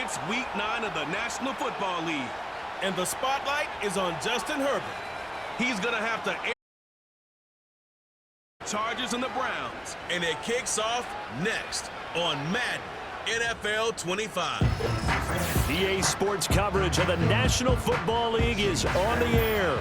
It's Week 9 of the National Football League, and the spotlight is on Justin Herbert. He's going to have to air Chargers and the Browns, and it kicks off next on Madden NFL 25. EA Sports coverage of the National Football League is on the air.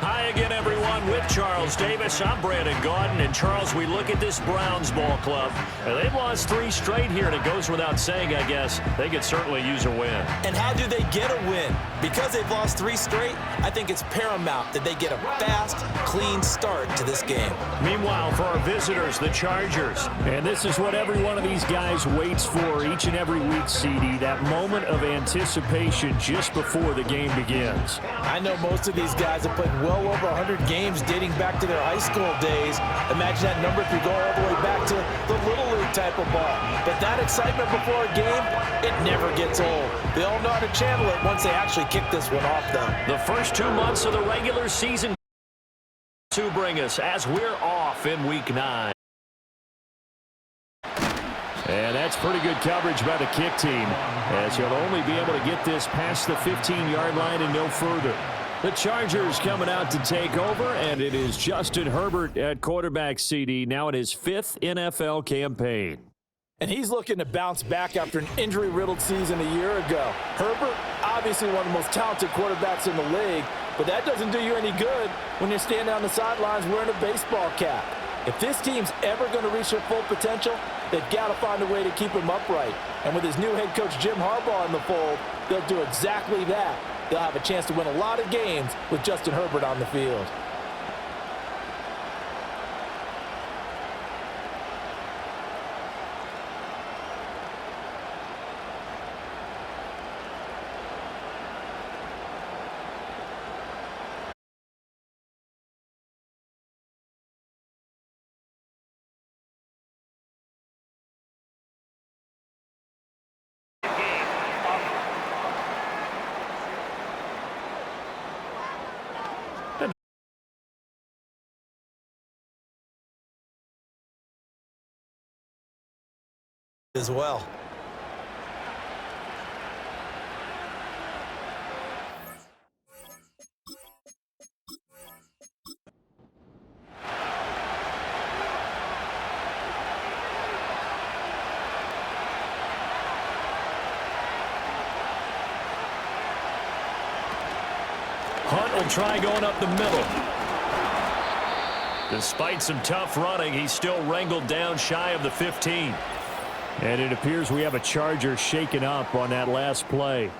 Hi again, everyone, with Charles Davis. I'm Brandon Gaudin. And, Charles, we look at this Browns ball club. They've lost 3 straight here, and it goes without saying, I guess, they could certainly use a win. And how do they get a win? Because they've lost 3 straight, I think it's paramount that they get a fast, clean start to this game. Meanwhile, for our visitors, the Chargers. And this is what every one of these guys waits for each and every week, CD, that moment of anticipation just before the game begins. I know most of these guys have played well over 100 games dating back to their high school days. Imagine that number if you go all the way back to the Little League type of ball. But that excitement before a game, it never gets old. They all know how to channel it once they actually kick this one off, though. The first 2 months of the regular season to bring us as we're off in Week 9. And that's pretty good coverage by the kick team, as he'll only be able to get this past the 15-yard line and no further. The Chargers coming out to take over, and it is Justin Herbert at quarterback, CD, now in his 5th NFL campaign. And he's looking to bounce back after an injury-riddled season a year ago. Herbert, obviously one of the most talented quarterbacks in the league, but that doesn't do you any good when you're standing on the sidelines wearing a baseball cap. If this team's ever going to reach their full potential, they've got to find a way to keep him upright. And with his new head coach, Jim Harbaugh, in the fold, they'll do exactly that. They'll have a chance to win a lot of games with Justin Herbert on the field. As well. Hunt will try going up the middle. Despite some tough running, he's still wrangled down shy of the 15. And it appears we have a Charger shaken up on that last play.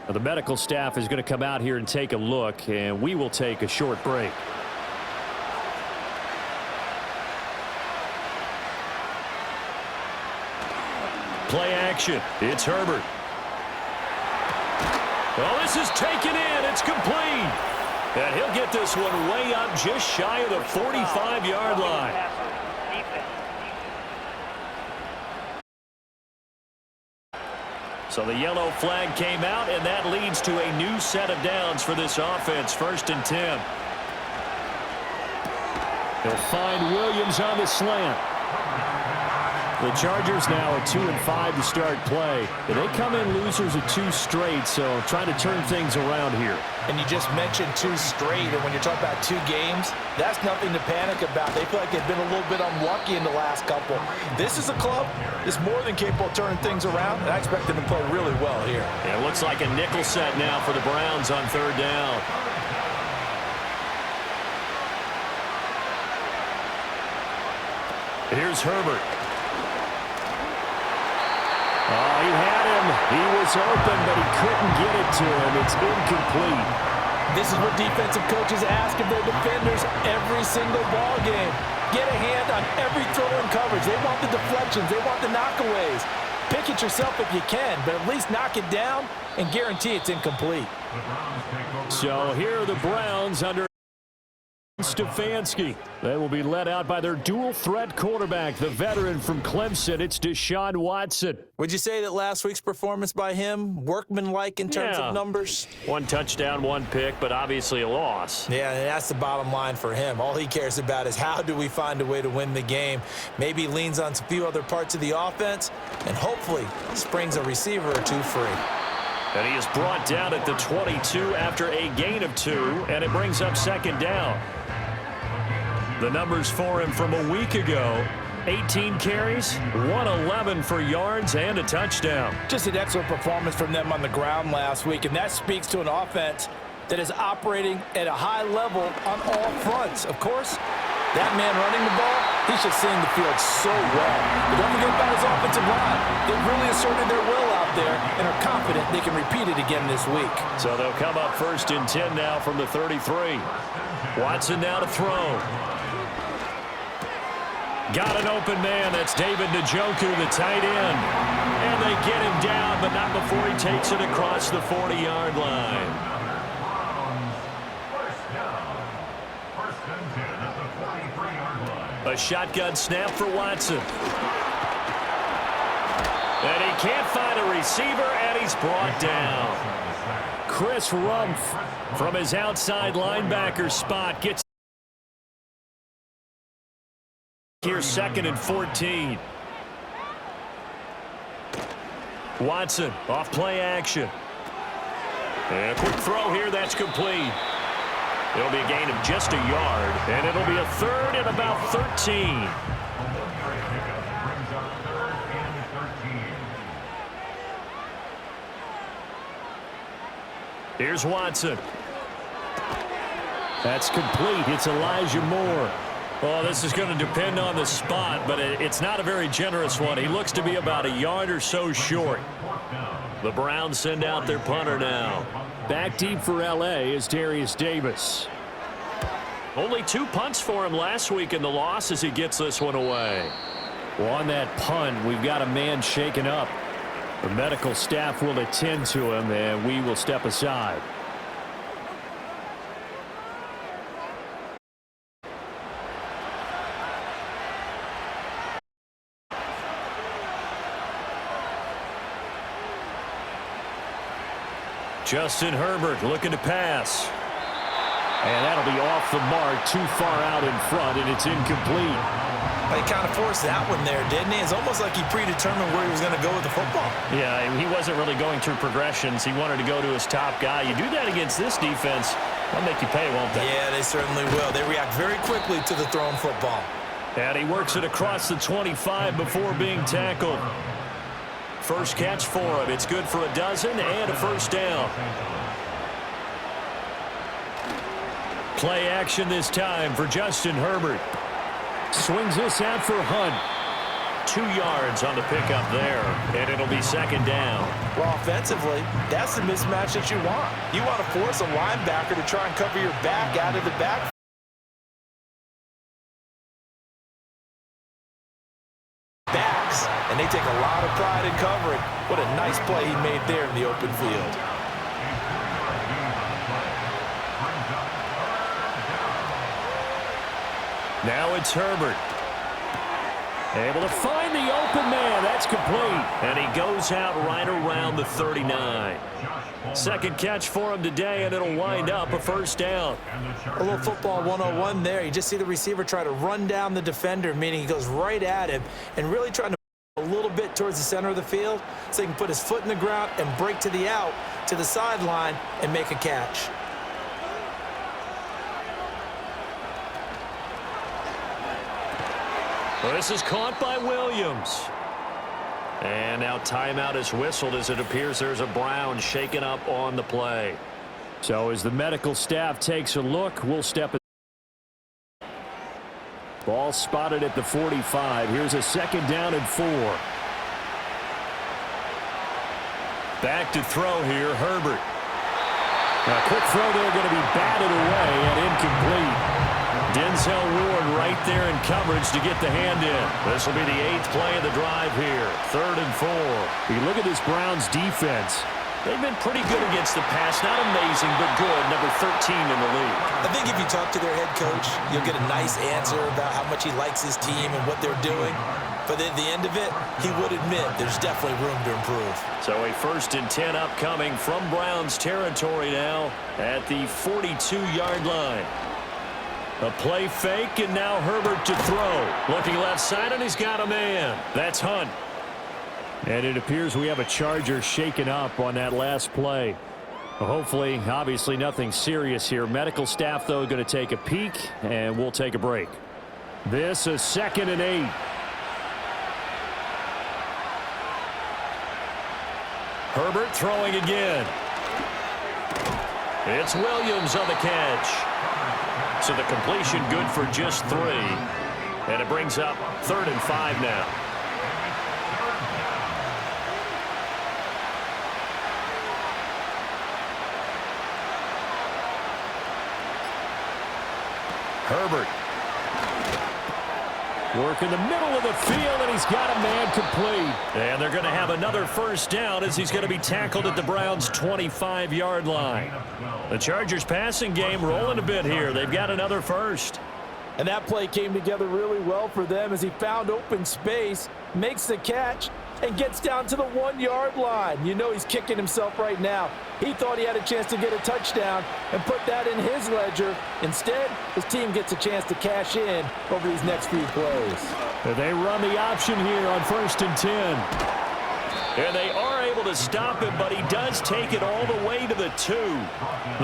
Now, the medical staff is going to come out here and take a look, and we will take a short break. Play action. It's Herbert. Well, this is taken in. It's complete. And he'll get this one way up just shy of the 45-yard line. So the yellow flag came out, and that leads to a new set of downs for this offense. 1st and 10. He'll find Williams on the slant. The Chargers now are 2-5 to start play. And they come in losers of 2 straight, so trying to turn things around here. And you just mentioned 2 straight, and when you're talking about 2 games, that's nothing to panic about. They feel like they've been a little bit unlucky in the last couple. This is a club that's more than capable of turning things around, and I expect them to play really well here. Yeah, it looks like a nickel set now for the Browns on 3rd down. Here's Herbert. Oh, he had him. He was open, but he couldn't get it to him. It's incomplete. This is what defensive coaches ask of their defenders every single ball game. Get a hand on every throw in coverage. They want the deflections. They want the knockaways. Pick it yourself if you can, but at least knock it down and guarantee it's incomplete. So here are the Browns under Stefanski. They will be led out by their dual-threat quarterback, the veteran from Clemson. It's Deshaun Watson. Would you say that last week's performance by him, workmanlike in terms of numbers? 1 touchdown, 1 pick, but obviously a loss. Yeah, and that's the bottom line for him. All he cares about is how do we find a way to win the game. Maybe leans on a few other parts of the offense, and hopefully springs a receiver or two free. And he is brought down at the 22 after a gain of 2, and it brings up 2nd down. The numbers for him from a week ago: 18 carries, 111 for yards, and a touchdown. Just an excellent performance from them on the ground last week, and that speaks to an offense that is operating at a high level on all fronts. Of course, that man running the ball, he's just seeing the field so well. But don't forget about his offensive line. They've really asserted their will out there and are confident they can repeat it again this week. So they'll come up 1st and 10 now from the 33. Watson now to throw. Got an open man. That's David Njoku, the tight end. And they get him down, but not before he takes it across the 40-yard line. A shotgun snap for Watson. And he can't find a receiver, and he's brought down. Chris Rumpf from his outside linebacker spot gets here 2nd and 14. Watson off play action. And a quick throw here, that's complete. It'll be a gain of just a yard, and it'll be a 3rd and about 13. Here's Watson. That's complete. It's Elijah Moore. Oh, this is going to depend on the spot, but it's not a very generous one. He looks to be about a yard or so short. The Browns send out their punter now. Back deep for L.A. is Darius Davis. Only 2 punts for him last week in the loss as he gets this one away. Well, on that punt, we've got a man shaken up. The medical staff will attend to him, and we will step aside. Justin Herbert looking to pass. And that'll be off the mark, too far out in front, and it's incomplete. He kind of forced that one there, didn't he? It's almost like he predetermined where he was going to go with the football. Yeah, he wasn't really going through progressions. He wanted to go to his top guy. You do that against this defense, they'll make you pay, won't they? Yeah, they certainly will. They react very quickly to the thrown football. And he works it across the 25 before being tackled. First catch for him. It's good for a dozen and a 1st down. Play action this time for Justin Herbert. Swings this out for Hunt. 2 yards on the pickup there, and it'll be 2nd down. Well, offensively, that's the mismatch that you want. You want to force a linebacker to try and cover your back out of the back. Backs, and they take a lot of pride in covering. What a nice play he made there in the open field. Now it's Herbert. Able to find the open man. That's complete. And he goes out right around the 39. 2nd catch for him today, and it'll wind up a 1st down. A little football 101 there. You just see the receiver try to run down the defender, meaning he goes right at him and really trying to a little bit towards the center of the field so he can put his foot in the ground and break to the out, to the sideline, and make a catch. Well, this is caught by Williams. And now timeout is whistled as it appears there's a Brown shaken up on the play. So as the medical staff takes a look, we'll step in. Ball spotted at the 45. Here's a 2nd down and 4. Back to throw here, Herbert. A quick throw there going to be batted away and incomplete. Denzel Ward right there in coverage to get the hand in. This will be the 8th play of the drive here. 3rd and 4. You look at this Browns defense. They've been pretty good against the pass. Not amazing, but good. Number 13 in the league. I think if you talk to their head coach, you'll get a nice answer about how much he likes his team and what they're doing. But at the end of it, he would admit there's definitely room to improve. So a 1st and 10 upcoming from Browns territory now at the 42-yard line. A play fake, and now Herbert to throw. Looking left side, and he's got a man. That's Hunt. And it appears we have a Charger shaken up on that last play. Well, hopefully, obviously nothing serious here. Medical staff, though, going to take a peek, and we'll take a break. This is 2nd and 8. Herbert throwing again. It's Williams on the catch. So the completion good for just 3. And it brings up 3rd and 5 now. Herbert. Work in the middle of the field, and he's got a man complete. And they're going to have another 1st down as he's going to be tackled at the Browns' 25-yard line. The Chargers passing game rolling a bit here. They've got another 1st. And that play came together really well for them as he found open space, makes the catch, and gets down to the 1-yard line. You know he's kicking himself right now. He thought he had a chance to get a touchdown and put that in his ledger. Instead, his team gets a chance to cash in over these next few plays. They run the option here on 1st and 10. And they are able to stop him, but he does take it all the way to the 2.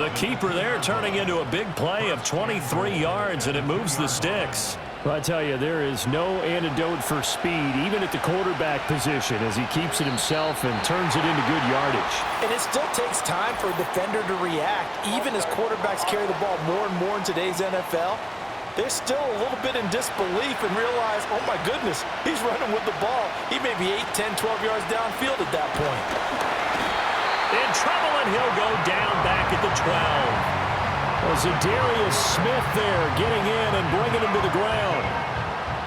The keeper there turning into a big play of 23 yards, and it moves the sticks. Well, I tell you, there is no antidote for speed, even at the quarterback position, as he keeps it himself and turns it into good yardage. And it still takes time for a defender to react. Even as quarterbacks carry the ball more and more in today's NFL, they're still a little bit in disbelief and realize, oh my goodness, he's running with the ball. He may be 8, 10, 12 yards downfield at that point. In trouble, and he'll go down back at the 12. Was it Darius Smith there getting in and bringing him to the ground?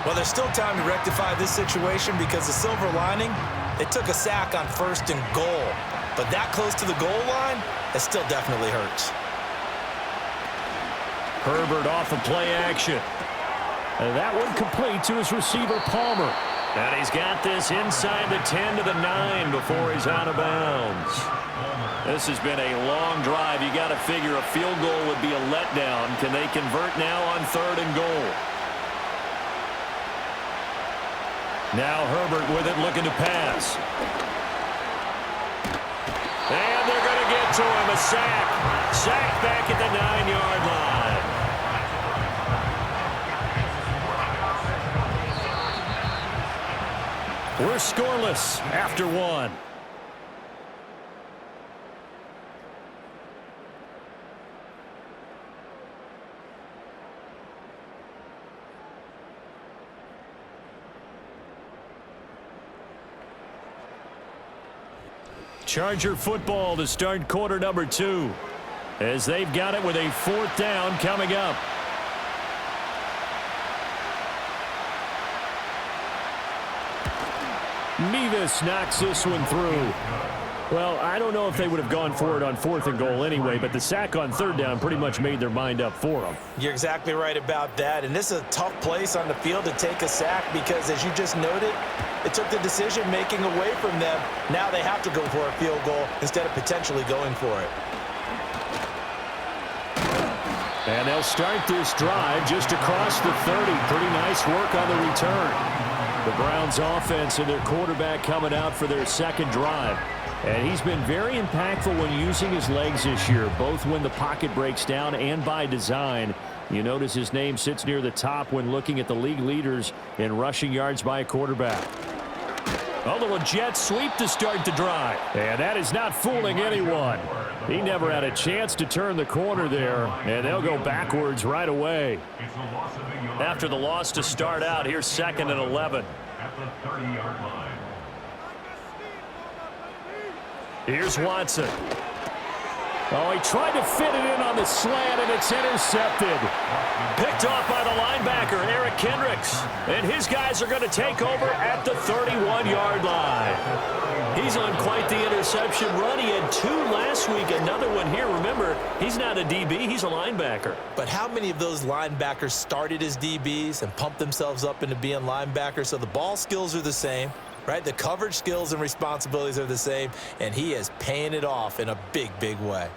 Well, there's still time to rectify this situation because the silver lining, they took a sack on 1st and goal. But that close to the goal line, it still definitely hurts. Herbert off of play action. And that one complete to his receiver, Palmer. And he's got this inside the 10 to the 9 before he's out of bounds. This has been a long drive. You got to figure a field goal would be a letdown. Can they convert now on 3rd and goal? Now Herbert with it, looking to pass. And they're going to get to him. A sack. Sack back at the 9-yard line. We're scoreless after 1. Charger football to start quarter number 2 as they've got it with a 4th down coming up. Mevis knocks this one through. Well, I don't know if they would have gone for it on 4th and goal anyway, but the sack on 3rd down pretty much made their mind up for them. You're exactly right about that, and this is a tough place on the field to take a sack because, as you just noted, it took the decision-making away from them. Now they have to go for a field goal instead of potentially going for it. And they'll start this drive just across the 30. Pretty nice work on the return. The Browns offense and their quarterback coming out for their 2nd drive. And he's been very impactful when using his legs this year, both when the pocket breaks down and by design. You notice his name sits near the top when looking at the league leaders in rushing yards by a quarterback. A little jet sweep to start the drive. And that is not fooling anyone. He never had a chance to turn the corner there, and they'll go backwards right away. After the loss to start out, here's 2nd and 11. At the 30-yard line. Here's Watson. Oh, he tried to fit it in on the slant, and it's intercepted. Picked off by the linebacker, Eric Kendricks. And his guys are going to take over at the 31-yard line. He's on quite the interception run. He had 2 last week, another one here. Remember, he's not a DB, he's a linebacker. But how many of those linebackers started as DBs and pumped themselves up into being linebackers? So the ball skills are the same, right? The coverage skills and responsibilities are the same, and he is paying it off in a big, big way.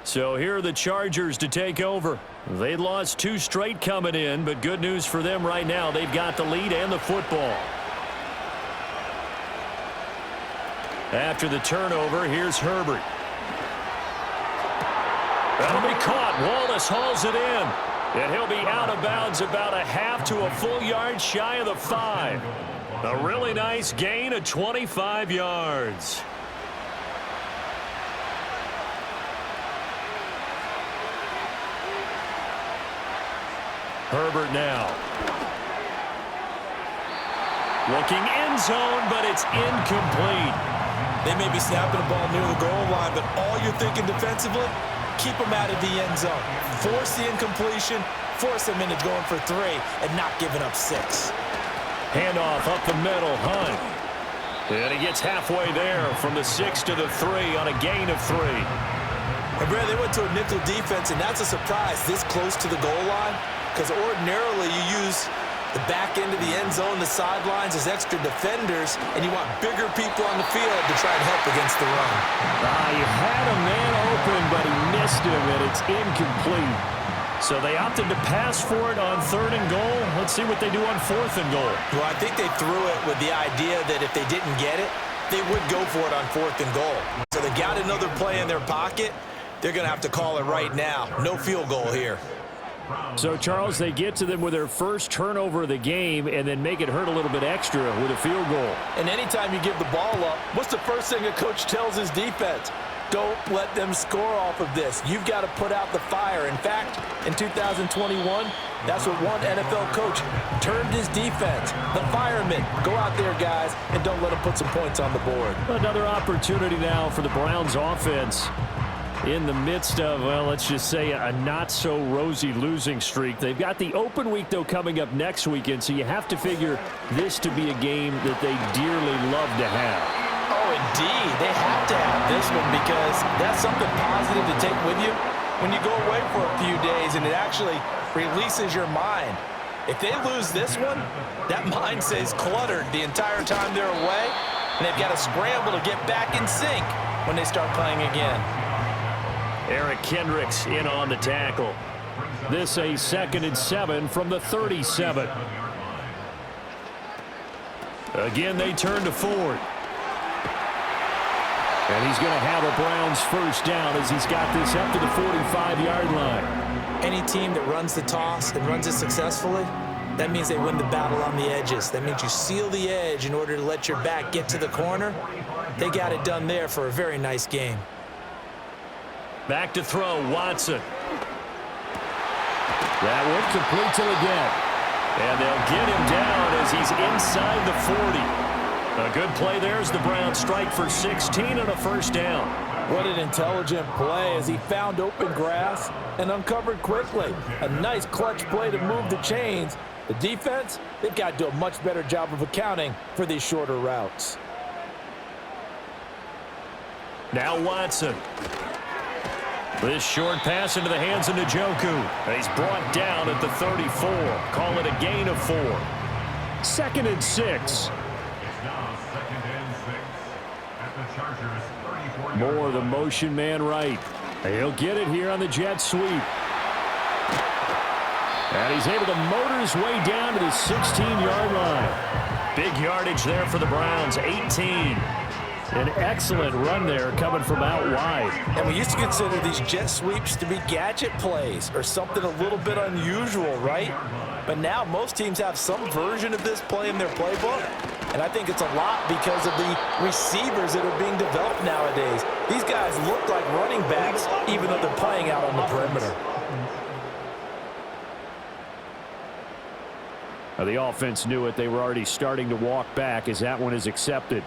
So here are the Chargers to take over. They lost 2 straight coming in, but good news for them right now. They've got the lead and the football. After the turnover, here's Herbert. That'll be caught. Wallace hauls it in. And he'll be out of bounds about a half to a full yard shy of the 5. A really nice gain of 25 yards. Herbert now. Looking end zone, but it's incomplete. They may be snapping the ball near the goal line, but all you're thinking defensively, keep them out of the end zone. Force the incompletion, force them into going for 3, and not giving up 6. Handoff up the middle, Hunt. And he gets halfway there from the 6 to the 3 on a gain of 3. And Brad, they went to a nickel defense, and that's a surprise this close to the goal line, because ordinarily you use the back end of the end zone, the sidelines as extra defenders, and you want bigger people on the field to try and help against the run. He had a man open, but he missed him, and it's incomplete. So they opted to pass for it on 3rd and goal. Let's see what they do on 4th and goal. Well, I think they threw it with the idea that if they didn't get it, they would go for it on 4th and goal. So they got another play in their pocket. They're going to have to call it right now. No field goal here. So, Charles, they get to them with their first turnover of the game and then make it hurt a little bit extra with a field goal. And anytime you give the ball up, what's the first thing a coach tells his defense? Don't let them score off of this. You've got to put out the fire. In fact, in 2021, that's what one NFL coach termed his defense. The firemen. Go out there, guys, and don't let them put some points on the board. Another opportunity now for the Browns offense. In the midst of, well, let's just say a not-so-rosy losing streak. They've got the open week, though, coming up next weekend, so you have to figure this to be a game that they dearly love to have. Oh, indeed. They have to have this one because that's something positive to take with you when you go away for a few days, and it actually releases your mind. If they lose this one, that mind stays cluttered the entire time they're away, and they've got to scramble to get back in sync when they start playing again. Eric Kendricks in on the tackle. This a 2nd and 7 from the 37. Again, they turn to Ford. And he's going to have a Browns first down as he's got this up to the 45-yard line. Any team that runs the toss and runs it successfully, that means they win the battle on the edges. That means you seal the edge in order to let your back get to the corner. They got it done there for a very nice game. Back to throw, Watson. That one complete to again. And they'll get him down as he's inside the 40. A good play there as the Browns strike for 16 and a first down. What an intelligent play as he found open grass and uncovered quickly. A nice clutch play to move the chains. The defense, they've got to do a much better job of accounting for these shorter routes. Now Watson. This short pass into the hands of Njoku. He's brought down at the 34. Call it a gain of 4. 2nd and 6. More of the motion man right. He'll get it here on the jet sweep. And he's able to motor his way down to the 16-yard line. Big yardage there for the Browns, 18. An excellent run there coming from out wide. And we used to consider these jet sweeps to be gadget plays or something a little bit unusual, right? But now most teams have some version of this play in their playbook. And I think it's a lot because of the receivers that are being developed nowadays. These guys look like running backs even though they're playing out on the perimeter. The offense knew it. They were already starting to walk back as that one is accepted.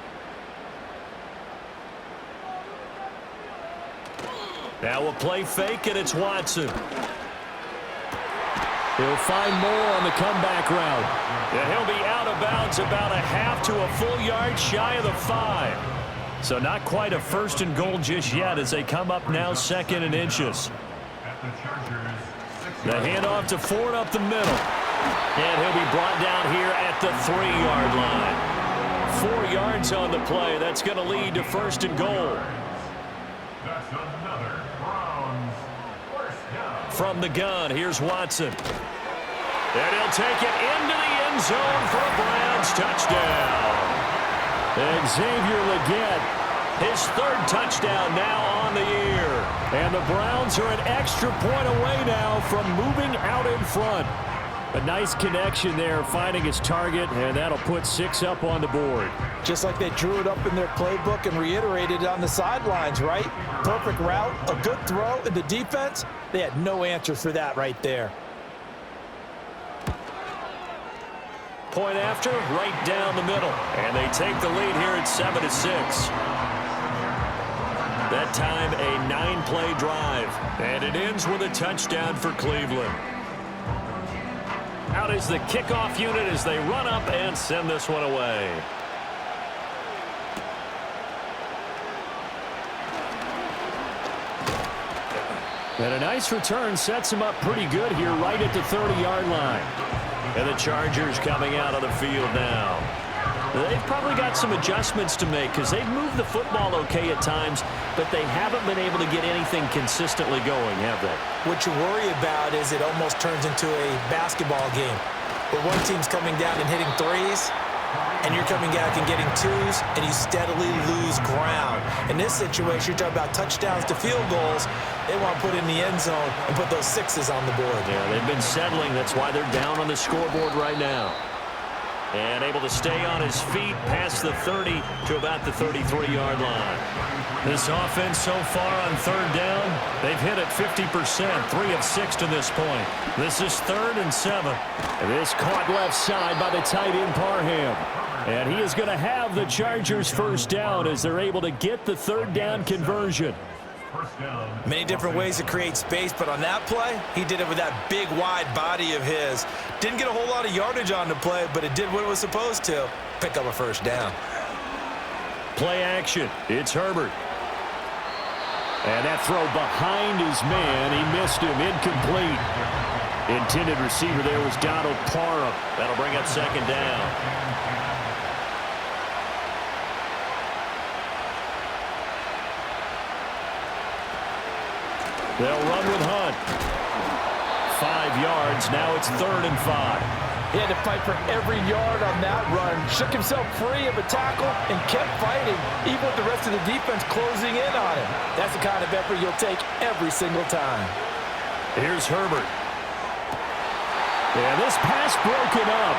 Now a play fake, and it's Watson. He'll find more on the comeback route. And he'll be out of bounds about a half to a full yard shy of the 5. So not quite a first and goal just yet as they come up now 2nd and inches. The handoff to Ford up the middle. And he'll be brought down here at the 3-yard line. 4 yards on the play. That's going to lead to first and goal. From the gun, here's Watson. And he'll take it into the end zone for a Browns touchdown. Xavier Legette, his 3rd touchdown now on the year. And the Browns are an extra point away now from moving out in front. A nice connection there, finding his target, and that'll put 6 up on the board. Just like they drew it up in their playbook and reiterated it on the sidelines, right? Perfect route, a good throw, and the defense, they had no answer for that right there. Point after, right down the middle. And they take the lead here at 7-6. That time, a 9-play drive. And it ends with a touchdown for Cleveland. Out is the kickoff unit as they run up and send this one away. And a nice return sets him up pretty good here right at the 30-yard line. And the Chargers coming out on the field now. They've probably got some adjustments to make because they've moved the football okay at times, but they haven't been able to get anything consistently going, have they? What you worry about is it almost turns into a basketball game where one team's coming down and hitting threes, and you're coming back and getting twos, and you steadily lose ground. In this situation, you're talking about touchdowns to field goals. They want to put in the end zone and put those 6s on the board. Yeah, they've been settling. That's why they're down on the scoreboard right now. And able to stay on his feet past the 30 to about the 33-yard line. This offense so far on 3rd down, they've hit it 50%, 3 of 6 to this point. This is 3rd and 7. And this caught left side by the tight end Parham. And he is going to have the Chargers first down as they're able to get the 3rd down conversion. Many different ways to create space, but on that play, he did it with that big, wide body of his. Didn't get a whole lot of yardage on the play, but it did what it was supposed to. Pick up a first down. Play action. It's Herbert. And that throw behind his man. He missed him. Incomplete. Intended receiver there was Donald Parham. That'll bring up 2nd down. They'll run with Hunt. 5 yards. Now it's 3rd and 5. He had to fight for every yard on that run. Shook himself free of a tackle and kept fighting, even with the rest of the defense closing in on him. That's the kind of effort you'll take every single time. Here's Herbert. Yeah, this pass broken up.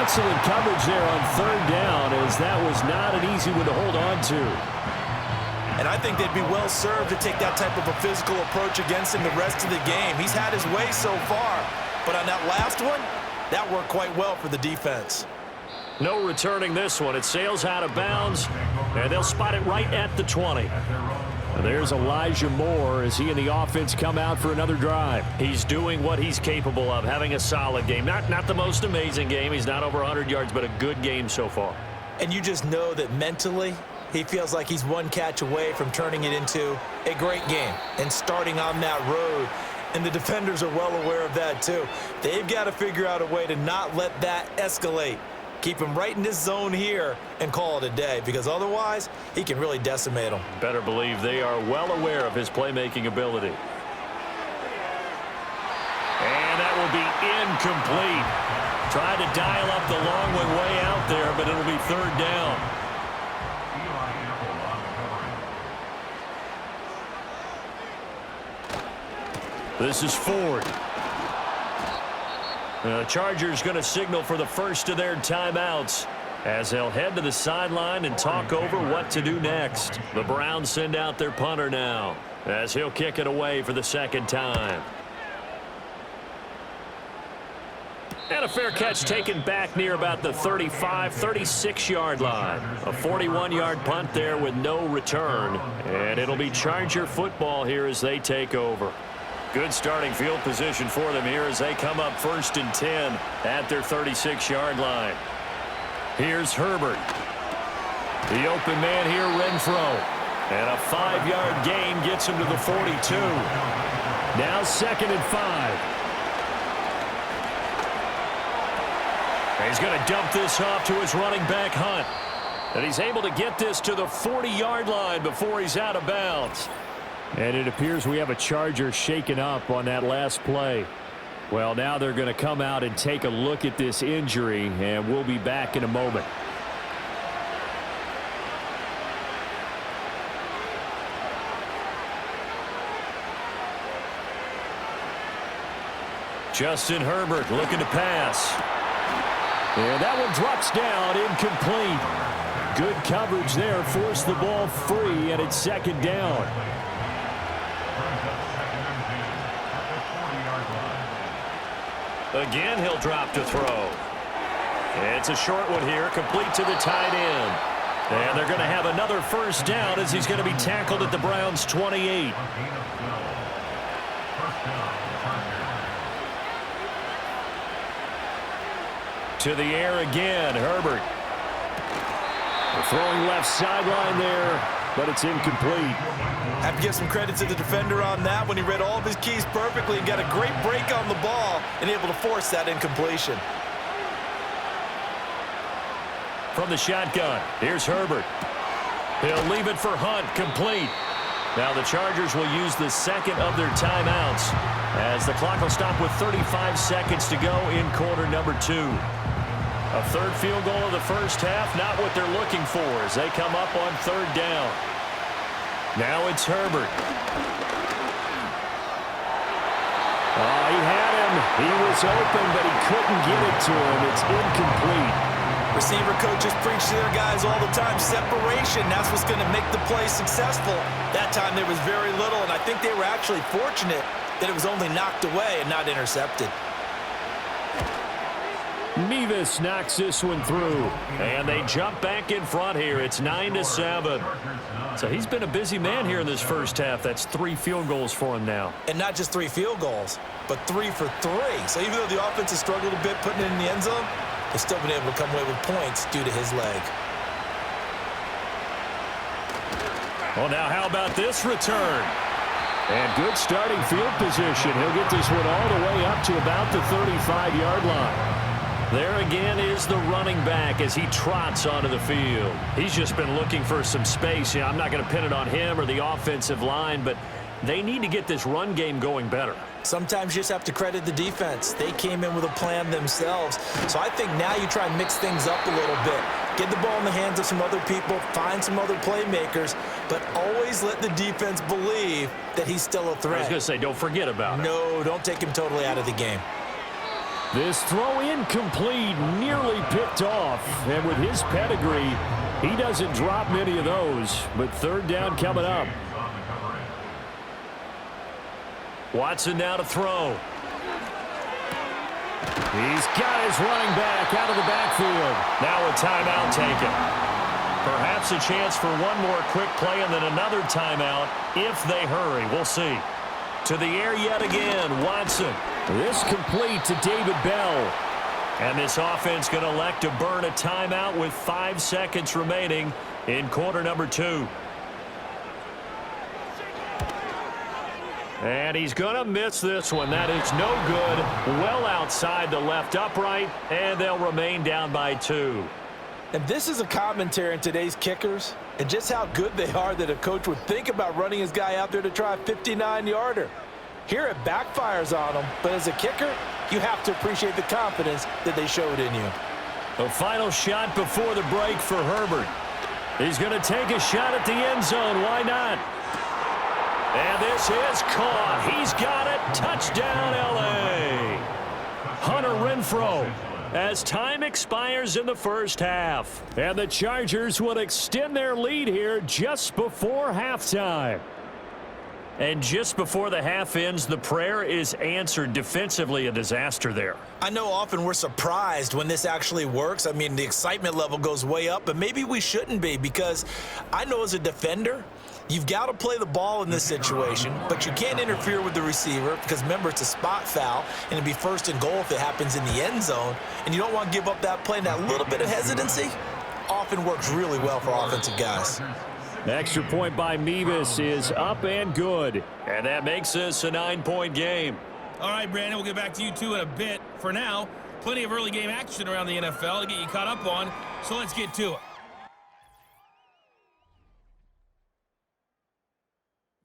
Excellent coverage there on 3rd down, as that was not an easy one to hold on to. And I think they'd be well served to take that type of a physical approach against him the rest of the game. He's had his way so far, but on that last one, that worked quite well for the defense. No returning this one. It sails out of bounds, and they'll spot it right at the 20. And there's Elijah Moore as he and the offense come out for another drive. He's doing what he's capable of, having a solid game. Not the most amazing game. He's not over 100 yards, but a good game so far. And you just know that mentally, he feels like he's one catch away from turning it into a great game and starting on that road. And the defenders are well aware of that too. They've got to figure out a way to not let that escalate. Keep him right in this zone here and call it a day, because otherwise he can really decimate them. Better believe they are well aware of his playmaking ability. And that will be incomplete. Tried to dial up the long one way out there, but it'll be 3rd down. This is Ford. The Chargers going to signal for the first of their timeouts as they'll head to the sideline and talk over what to do next. The Browns send out their punter now as he'll kick it away for the 2nd time. And a fair catch taken back near about the 35, 36-yard line. A 41-yard punt there with no return. And it'll be Charger football here as they take over. Good starting field position for them here as they come up 1st and 10 at their 36-yard line. Here's Herbert. The open man here, Renfro. And a 5-yard gain gets him to the 42. Now 2nd and 5. He's going to dump this off to his running back, Hunt. And he's able to get this to the 40-yard line before he's out of bounds. And it appears we have a Charger shaken up on that last play. Well, now they're going to come out and take a look at this injury, and we'll be back in a moment. Justin Herbert looking to pass. And that one drops down, incomplete. Good coverage there, forced the ball free, and it's 2nd down. Again, he'll drop to throw. It's a short one here, complete to the tight end. And they're going to have another 1st down as he's going to be tackled at the Browns' 28. To the air again, Herbert. Throwing left sideline there, but it's incomplete. Have to give some credit to the defender on that when he read all of his keys perfectly and got a great break on the ball and able to force that incompletion. From the shotgun, here's Herbert. He'll leave it for Hunt, complete. Now the Chargers will use the 2nd of their timeouts as the clock will stop with 35 seconds to go in quarter number 2. A 3rd field goal of the 1st half, not what they're looking for as they come up on 3rd down. Now it's Herbert. Oh, he had him. He was open, but he couldn't get it to him. It's incomplete. Receiver coaches preach to their guys all the time. Separation, that's what's going to make the play successful. That time there was very little, and I think they were actually fortunate that it was only knocked away and not intercepted. Mevis knocks this one through, and they jump back in front here. It's 9-7. So he's been a busy man here in this 1st half. That's 3 field goals for him now. And not just 3 field goals, but 3 for 3. So even though the offense has struggled a bit putting it in the end zone, they've still been able to come away with points due to his leg. Well, now how about this return? And good starting field position. He'll get this one all the way up to about the 35-yard line. There again is the running back as he trots onto the field. He's just been looking for some space. I'm not going to pin it on him or the offensive line, but they need to get this run game going better. Sometimes you just have to credit the defense. They came in with a plan themselves. So I think now you try and mix things up a little bit. Get the ball in the hands of some other people, find some other playmakers, but always let the defense believe that he's still a threat. I was going to say, don't forget about it. No, don't take him totally out of the game. This throw incomplete, nearly picked off. And with his pedigree, he doesn't drop many of those. But 3rd down coming up. Watson now to throw. He's got his running back out of the backfield. Now a timeout taken. Perhaps a chance for one more quick play and then another timeout if they hurry. We'll see. To the air yet again, Watson. This complete to David Bell. And this offense going to elect to burn a timeout with 5 seconds remaining in quarter number 2. And he's going to miss this one. That is no good. Well outside the left upright, and they'll remain down by 2. And this is a commentary on today's kickers and just how good they are that a coach would think about running his guy out there to try a 59-yarder. Here it backfires on him, but as a kicker, you have to appreciate the confidence that they showed in you. The final shot before the break for Herbert. He's going to take a shot at the end zone. Why not? And this is caught. He's got it. Touchdown, L.A. Hunter Renfro as time expires in the 1st half. And the Chargers will extend their lead here just before halftime. And just before the half ends, the prayer is answered. Defensively, a disaster there. I know often we're surprised when this actually works. I mean, the excitement level goes way up, but maybe we shouldn't be, because I know as a defender, you've got to play the ball in this situation, but you can't interfere with the receiver because, remember, it's a spot foul, and it'd be first and goal if it happens in the end zone, and you don't want to give up that play. And that little bit of hesitancy often works really well for offensive guys. The extra point by Mevis is up and good. And that makes this a 9-point game. All right, Brandon, we'll get back to you two in a bit. For now, plenty of early game action around the NFL to get you caught up on, so let's get to it.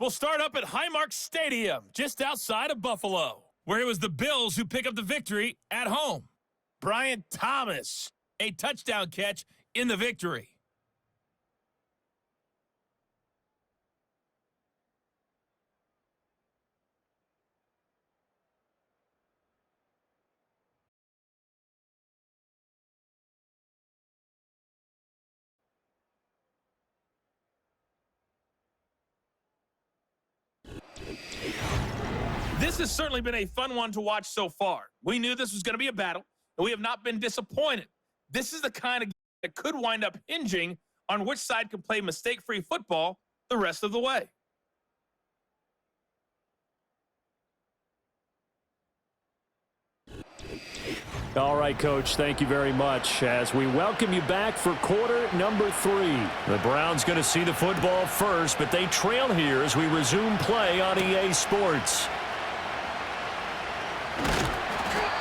We'll start up at Highmark Stadium, just outside of Buffalo, where it was the Bills who pick up the victory at home. Brian Thomas, a touchdown catch in the victory. This has certainly been a fun one to watch so far. We knew this was going to be a battle, and we have not been disappointed. This is the kind of game that could wind up hinging on which side can play mistake-free football the rest of the way. All right, Coach, thank you very much. As we welcome you back for quarter number 3. The Browns going to see the football first, but they trail here as we resume play on EA Sports.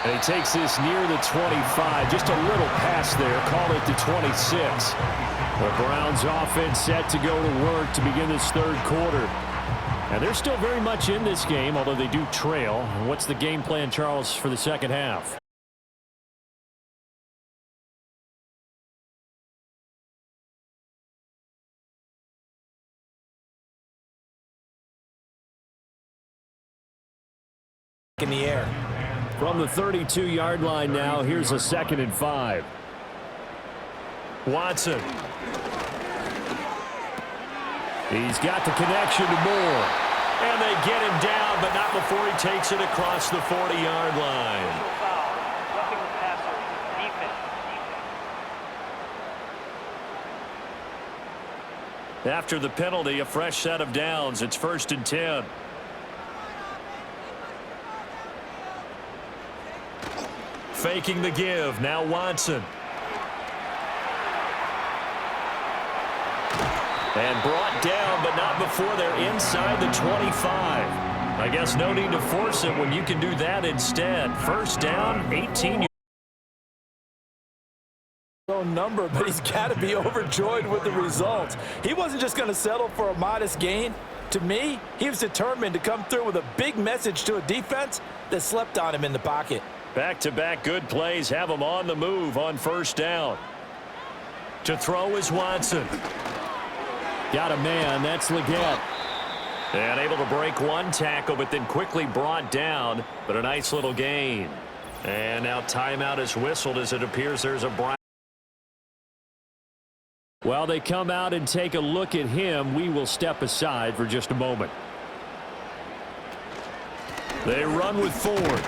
And he takes this near the 25. Just a little pass there. Call it the 26. The Browns offense set to go to work to begin this third quarter. And they're still very much in this game, although they do trail. What's the game plan, Charles, for the second half? In the air. From the 32-yard line now, here's a 2nd and 5. Watson. He's got the connection to Moore. And they get him down, but not before he takes it across the 40-yard line. After the penalty, a fresh set of downs. It's 1st and 10. Faking the give. Now Watson. And brought down, but not before they're inside the 25. I guess no need to force it when you can do that instead. 1st down, 18. Number, but he's got to be overjoyed with the result. He wasn't just going to settle for a modest gain. To me, he was determined to come through with a big message to a defense that slept on him in the pocket. Back-to-back good plays have him on the move on 1st down. To throw is Watson. Got a man. That's Leggett. And able to break one tackle, but then quickly brought down. But a nice little gain. And now timeout is whistled as it appears there's a Brown. While they come out and take a look at him, we will step aside for just a moment. They run with Ford.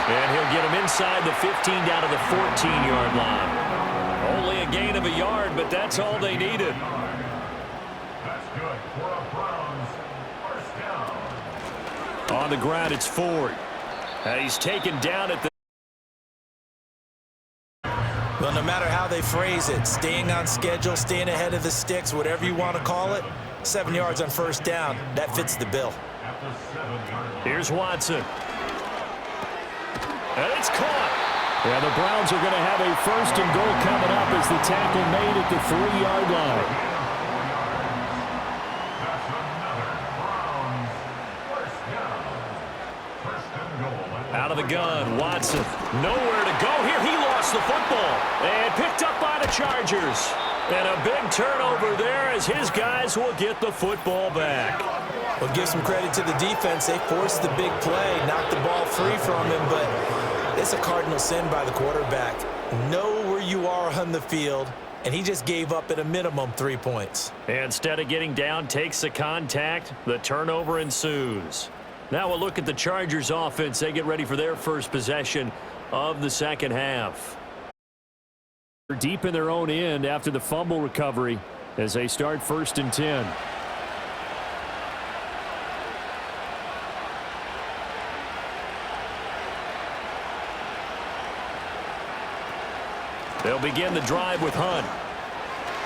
And he'll get him inside the 15 down to the 14-yard line. Only a gain of a yard, but that's all they needed. That's good for a Browns 1st down. On the ground, it's Ford. And he's taken down at the... Well, no matter how they phrase it, staying on schedule, staying ahead of the sticks, whatever you want to call it, 7 yards on 1st down, that fits the bill. Here's Watson. And it's caught. Yeah, the Browns are going to have a 1st and goal coming up as the tackle made at the 3-yard line. That's another Browns 1st down. 1st and goal. Out of the gun, Watson. Nowhere to go here. He lost the football. And picked up by the Chargers. And a big turnover there as his guys will get the football back. Well, give some credit to the defense. They forced the big play, knocked the ball free from him, but it's a cardinal sin by the quarterback. Know where you are on the field and he just gave up at a minimum 3 points. Instead of getting down, takes the contact. The turnover ensues. Now we'll look at the Chargers offense. They get ready for their first possession of the second half. They're deep in their own end after the fumble recovery as they start 1st and 10. They'll begin the drive with Hunt.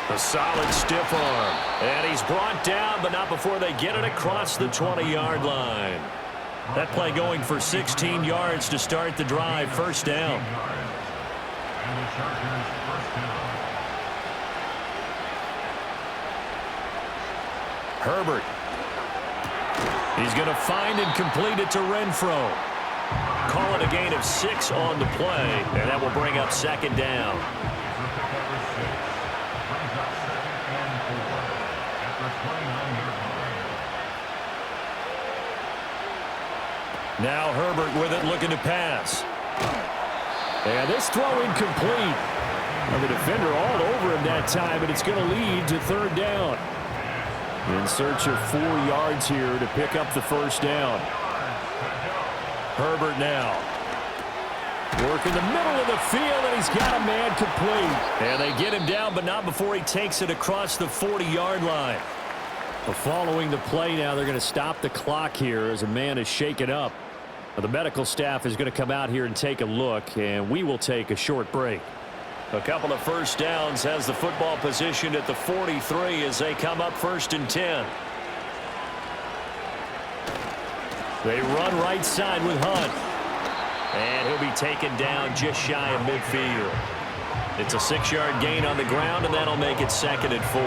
A solid stiff arm. And he's brought down, but not before they get it across the 20-yard line. That play going for 16 yards to start the drive. 1st down. And the Chargers 1st down. Herbert. He's going to find and complete it to Renfro. Call it a gain of 6 on the play, and that will bring up 2nd down. Now Herbert with it, looking to pass. And this throw incomplete. And the defender all over him that time, and it's going to lead to 3rd down. In search of 4 yards here to pick up the 1st down. Herbert now. Working the middle of the field, and he's got a man complete. And they get him down, but not before he takes it across the 40-yard line. But following the play now, they're going to stop the clock here as a man is shaken up. The medical staff is going to come out here and take a look, and we will take a short break. A couple of 1st downs has the football positioned at the 43 as they come up 1st and 10. They run right side with Hunt. And he'll be taken down just shy of midfield. It's a 6-yard gain on the ground, and that'll make it 2nd and 4.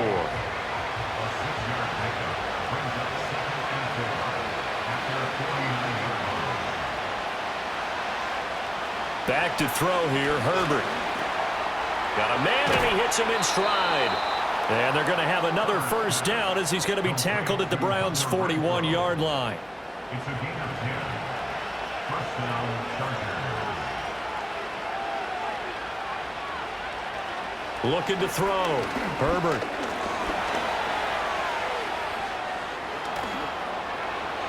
Back to throw here, Herbert. Got a man, and he hits him in stride. And they're going to have another 1st down as he's going to be tackled at the Browns' 41-yard line. It's a gain of 10. 1st down, Chargers. Looking to throw. Herbert.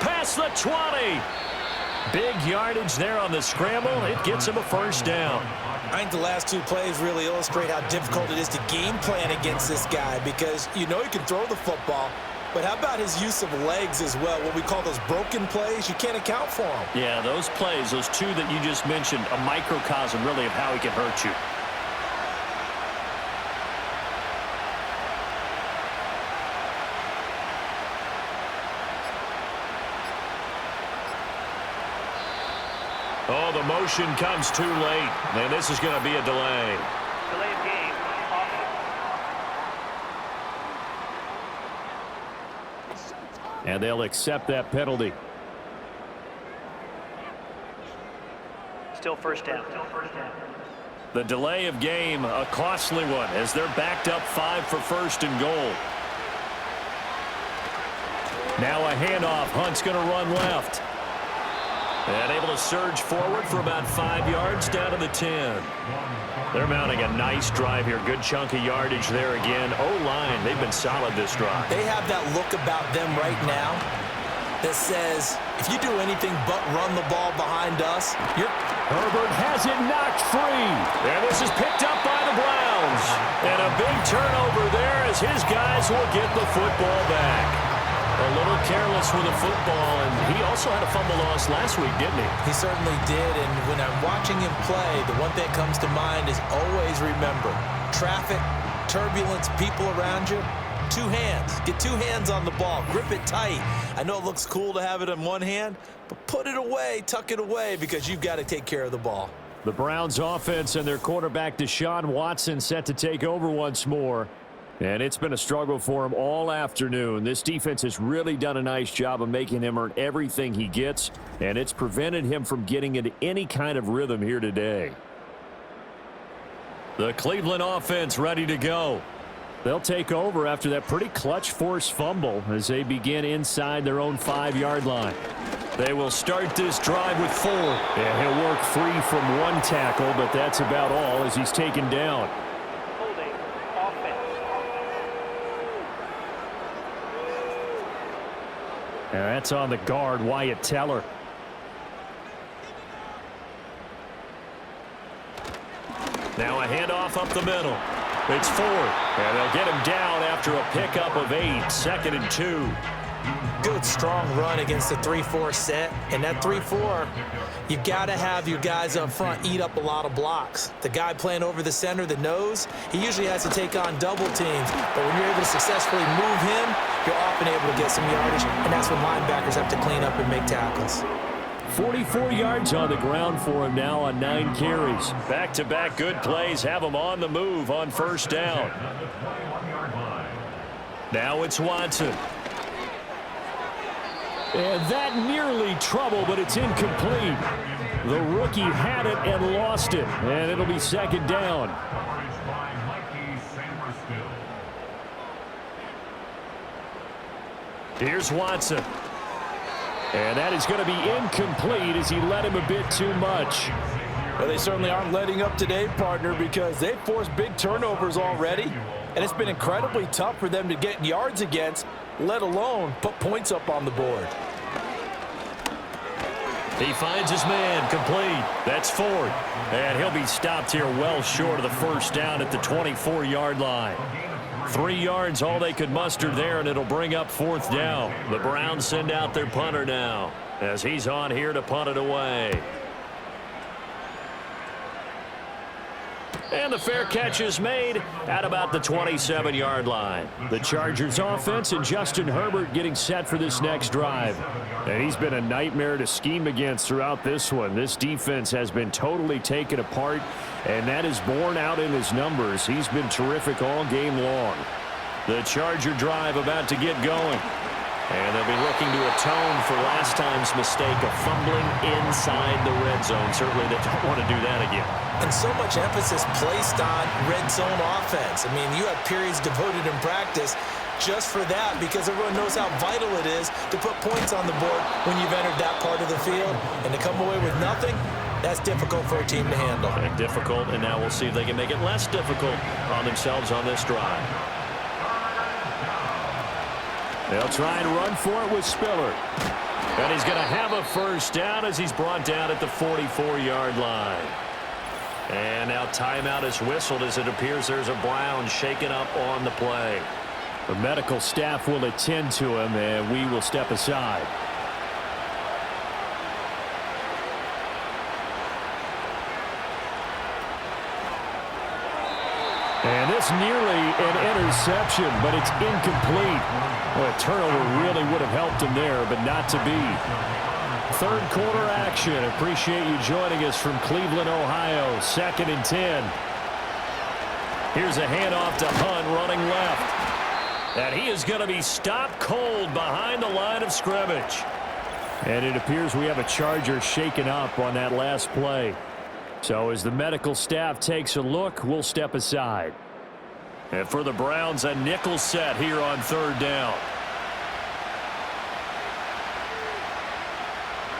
Past the 20. Big yardage there on the scramble. It gets him a 1st down. I think the last 2 plays really illustrate how difficult it is to game plan against this guy because you know he can throw the football, but how about his use of legs as well? What we call those broken plays, you can't account for them. Yeah, those plays, those 2 that you just mentioned, a microcosm really of how he can hurt you. Oh, the motion comes too late, and this is going to be a delay. Delay of game. And they'll accept that penalty. Still 1st down. The delay of game, a costly one, as they're backed up 5 for 1st and goal. Now a handoff. Hunt's going to run left. And able to surge forward for about 5 yards down to the 10. They're mounting a nice drive here. Good chunk of yardage there again. O-line, they've been solid this drive. They have that look about them right now that says, if you do anything but run the ball behind us, you're... Herbert has it knocked free. And this is picked up by the Browns. And a big turnover there as his guys will get the football back. A little careless with the football, and he also had a fumble loss last week, didn't he? He certainly did, and when I'm watching him play, the one thing that comes to mind is always remember, traffic, turbulence, people around you, 2 hands. Get 2 hands on the ball. Grip it tight. I know it looks cool to have it in one hand, but put it away, tuck it away, because you've got to take care of the ball. The Browns offense and their quarterback Deshaun Watson set to take over once more. And it's been a struggle for him all afternoon. This defense has really done a nice job of making him earn everything he gets, and it's prevented him from getting into any kind of rhythm here today. The Cleveland offense ready to go. They'll take over after that pretty clutch forced fumble as they begin inside their own 5-yard line. They will start this drive with 4. And he'll work free from 1 tackle, but that's about all as he's taken down. Holding. And that's on the guard, Wyatt Teller. Now a handoff up the middle. It's Ford, and they'll get him down after a pickup of 8, 2nd and 2. Good, strong run against the 3-4 set. And that 3-4, you've got to have your guys up front eat up a lot of blocks. The guy playing over the center, the nose, he usually has to take on double teams. But when you're able to successfully move him, you're often able to get some yardage, and that's when linebackers have to clean up and make tackles. 44 yards on the ground for him now on 9 carries. Back-to-back good plays have him on the move on first down. Now it's Watson. And that nearly trouble, but it's incomplete. The rookie had it and lost it, and it'll be 2nd down. Here's Watson. And that is going to be incomplete as he led him a bit too much. Well, they certainly aren't letting up today, partner, because they've forced big turnovers already, and it's been incredibly tough for them to get yards against, let alone put points up on the board. He finds his man, complete. That's Ford. And he'll be stopped here well short of the first down at the 24-yard line. 3 yards, all they could muster there, and it'll bring up 4th down. The Browns send out their punter now as he's on here to punt it away. And the fair catch is made at about the 27-yard line. The Chargers offense and Justin Herbert getting set for this next drive. And he's been a nightmare to scheme against throughout this one. This defense has been totally taken apart, and that is borne out in his numbers. He's been terrific all game long. The Charger drive about to get going. And they'll be looking to atone for last time's mistake of fumbling inside the red zone. Certainly they don't want to do that again. And so much emphasis placed on red zone offense. I mean, you have periods devoted in practice just for that, because everyone knows how vital it is to put points on the board when you've entered that part of the field. And to come away with nothing, that's difficult for a team to handle. Difficult, and now we'll see if they can make it less difficult on themselves on this drive. They'll try and run for it with Spiller. And he's going to have a first down as he's brought down at the 44-yard line. And now timeout is whistled as it appears there's a Brown shaken up on the play. The medical staff will attend to him, and we will step aside. And this nearly an interception, but it's incomplete. Well, a turnover really would have helped him there, but not to be. Third quarter action. Appreciate you joining us from Cleveland, Ohio. 2nd and 10. Here's a handoff to Hunt running left. And he is going to be stopped cold behind the line of scrimmage. And it appears we have a Charger shaken up on that last play. So as the medical staff takes a look, we'll step aside. And for the Browns, a nickel set here on 3rd down.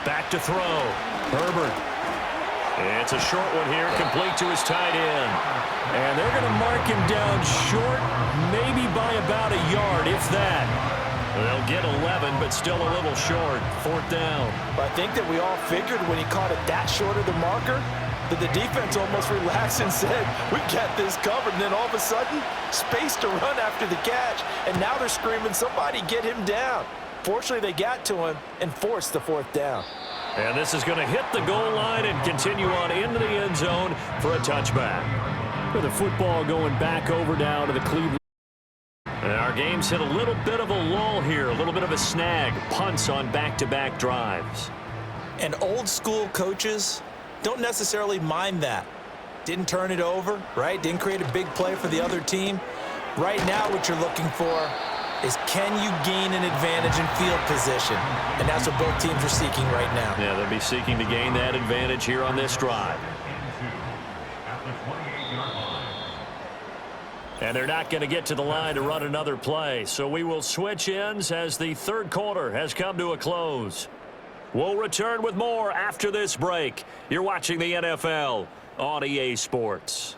Back to throw. Herbert. It's a short one here, complete to his tight end. And they're going to mark him down short, maybe by about a yard, if that. They'll get 11, but still a little short. 4th down. But I think that we all figured when he caught it that short of the marker, that the defense almost relaxed and said, we got this covered. And then all of a sudden, space to run after the catch. And now they're screaming, somebody get him down. Fortunately, they got to him and forced the 4th down. And this is going to hit the goal line and continue on into the end zone for a touchback. With the football going back over now to the Cleveland. And our game's hit a little bit of a lull here, a little bit of a snag. Punts on back-to-back drives. And old school coaches don't necessarily mind that. Didn't turn it over, right? Didn't create a big play for the other team. Right now what you're looking for is, can you gain an advantage in field position? And that's what both teams are seeking right now. Yeah, they'll be seeking to gain that advantage here on this drive. And they're not going to get to the line to run another play. So we will switch ends as the 3rd quarter has come to a close. We'll return with more after this break. You're watching the NFL on EA Sports.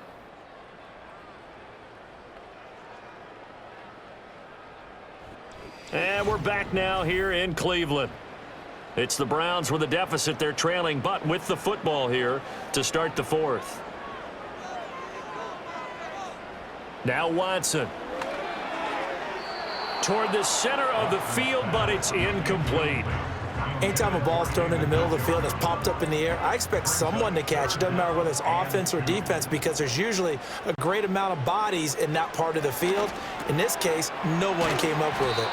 And we're back now here in Cleveland. It's the Browns with a deficit. They're trailing, but with the football here to start the fourth. Now Watson. Toward the center of the field, but it's incomplete. Anytime a ball's thrown in the middle of the field and it's popped up in the air, I expect someone to catch it. Doesn't matter whether it's offense or defense, because there's usually a great amount of bodies in that part of the field. In this case, no one came up with it.